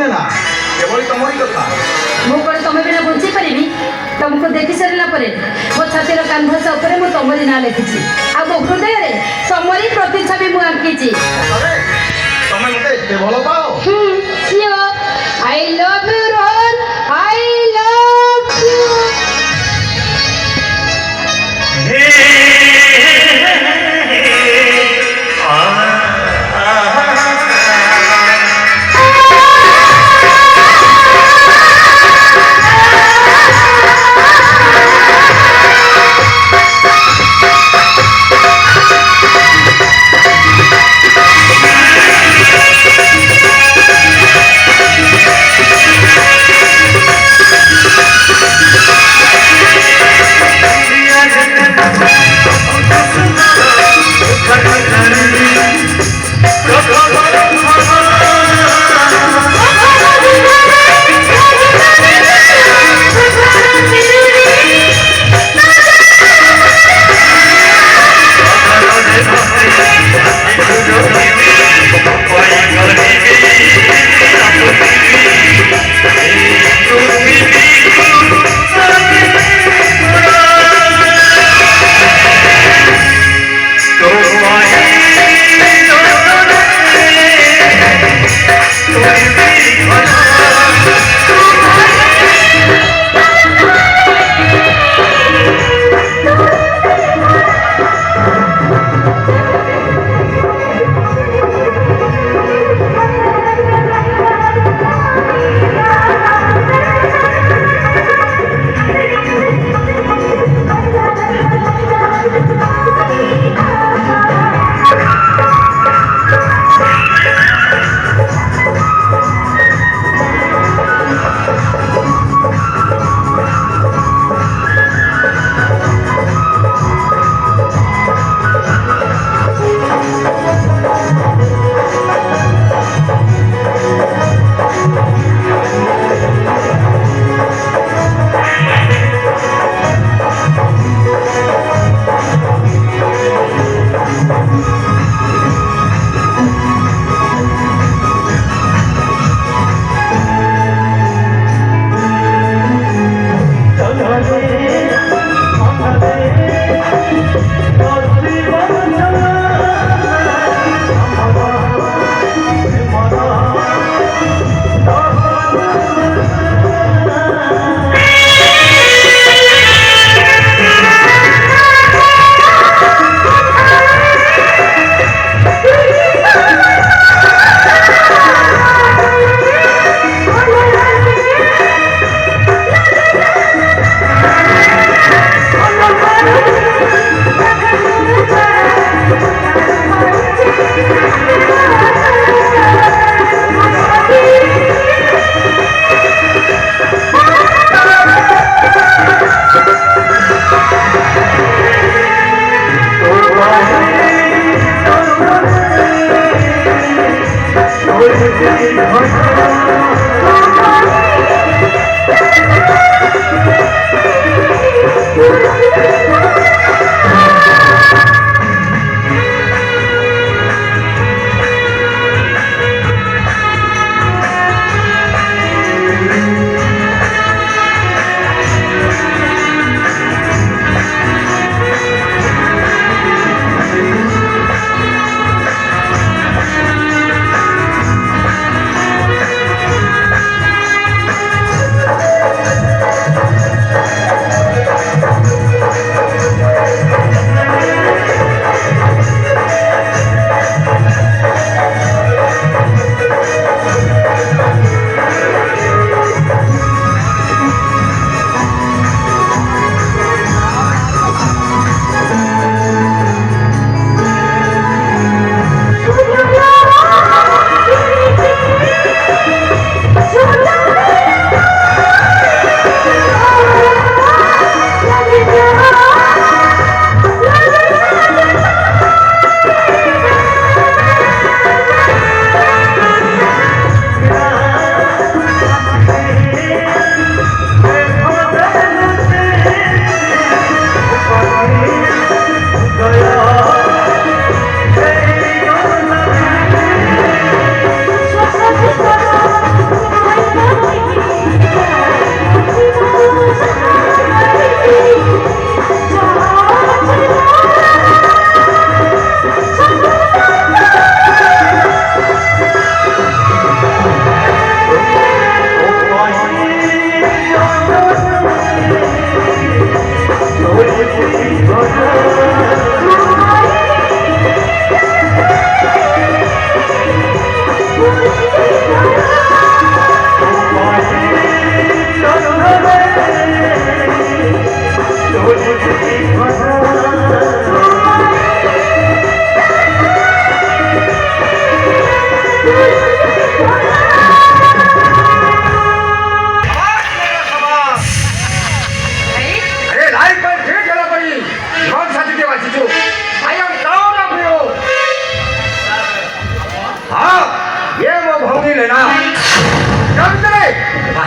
ବୁଝେ ନା କେବଳ ତମରି କଥା। ମୁଁ କ'ଣ ତମେ ବିନା ବଞ୍ଚିପାରିବି? ତମକୁ ଦେଖି ସାରିଲା ପରେ ମୋ ଛାତିର କାନ୍ଭାସ ଉପରେ ମୁଁ ତମରି ନାଁ ଲେଖିଛି, ଆଉ ମୋ ହୃଦୟରେ ତମରି ପ୍ରତିଛବି ମୁଁ ଆଙ୍କିଛି। ତମେ ମତେ ଏତେ ଭଲ ପାଅ? I love you, Rohan. I love you.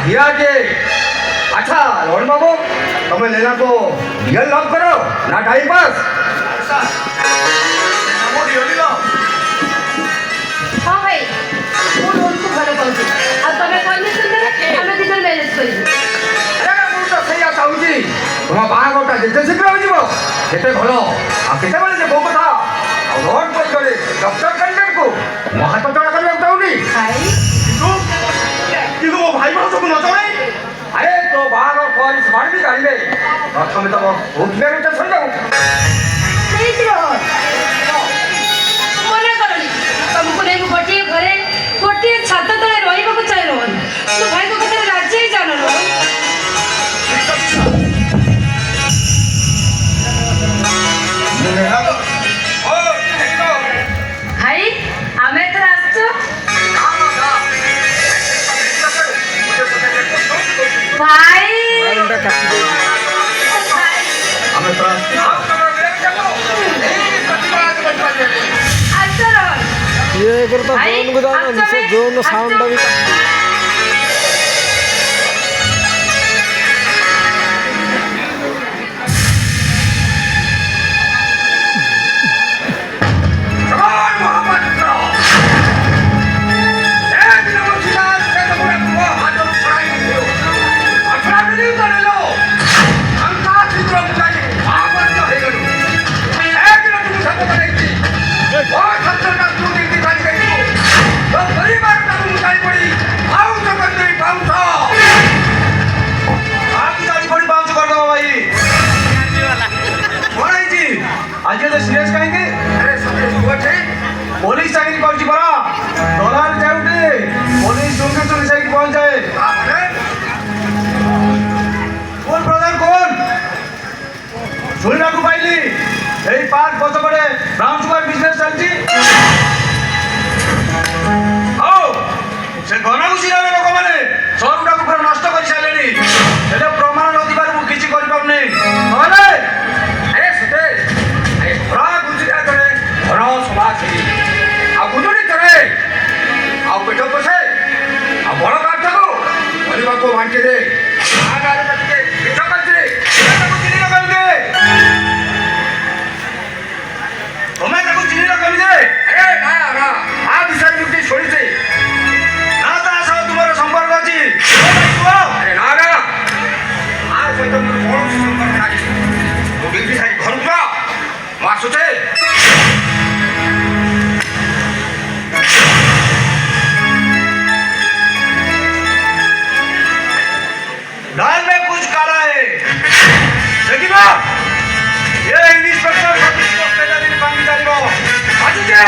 दिया के अच्छा रोहन बाबू तुम्हें लेना तो रियल लव करो ना टाइम पास আমার রিয়েলি লভ ହଁ ଭାଇ ମୁଁ ରୋହନକୁ ଭଲ ପାଉଛି ଆଉ ତମେ କହିଲେ ସୁନ୍ଦର ଆମେ ଦି ଜଣ ମ୍ୟାରେଜ କରିବୁ ଆରେ ମୁଁ ତ ସେଇଆ ଚାହୁଁଛି ତୁମ ବାହାଘରଟା ଯେତେ ଶୀଘ୍ର ହେଇଯିବ ସେତେ ଭଲ ଆଉ କେତେବେଳେ ଯେ ବୋଉ କଥା ଆଉ ରୋହନ ପରିଚୟରେ ଡକ୍ଟର କ୍ୟାଣ୍ଡିଡେଟକୁ ମୋ ହାତ ଚଳା କରିବାକୁ ଚାହୁଁନି ଭାଇ কিন্তু ମୋ ଭାଇ ଭାଉଜକୁ ନ ଜଣାଇ ଆରେ ତୋ ବାହାଘର ପରେ ସେମାନେ ବି ଜାଣିବେ ପ୍ରଥମେ ତମ ଉଠିଲେ ଷ୍ଟେସନ ଯାଉ ପ୍ଲିଜ ରୋହନ ମନା କରନି ତମକୁ ନେଇ ମୁଁ ଗୋଟିଏ ଘରେ ଗୋଟିଏ ଛାତ ତଳେ ରହିବାକୁ ଚାହେଁ ରୋହନ ତୁ ଭାଇଙ୍କ କଥାରେ ରାଜି ହେଇ ଜାଣ ରୋହନ ଭାଇ ଆମେ ଏଥର ଆସିଛୁ ଭାଇ ଆମେ ତ ଆସ ରୋହନ ये करता भाई, जोन को जाना अच्छा से मैं- जोन अच्छा- साउंड भी आज तो सीरियस कहेंगे पुलिस चाकरी कर परा डॉलर जाऊटे पुलिस चुनके चुनी साइड पहुंच जाए कौन ब्रदर कौन शुणा को पाइली এই পার্ক পছপড়ে ব্রাউন সুগার বিজনেস চলছি ও সে গনাগুছি নামে লোকমানে সবটাকে পুরো নষ্ট করে সাইলেনি এটা প্রমাণ নদিবার মু কিছু করি পাবনি নহলে আরে সুতে আরে ঘোড়া গুজিরা করে ঘন সমাজী আর গুজুরি করে আর পেট বসে আর বড় কাজ থাকো পরিবারকে বাঁচিয়ে দে আগার কাছে পেট কাছে তাকে চিনি না কালকে তুমি তাকে চিনি না কালকে আরে না না আ বিষয় মুক্তি ছড়িছে না তা সহ তোমার সম্পর্ক আছে আরে না না আর সহিত মোর বড় সম্পর্ক নাই তো বিলবি সাই ঘরକୁ যা মা সুতে दाल में कुछ काला है देखिबा ये इंस्पेक्टर सतीश को पेला दिन पानी डालिबो आजुजे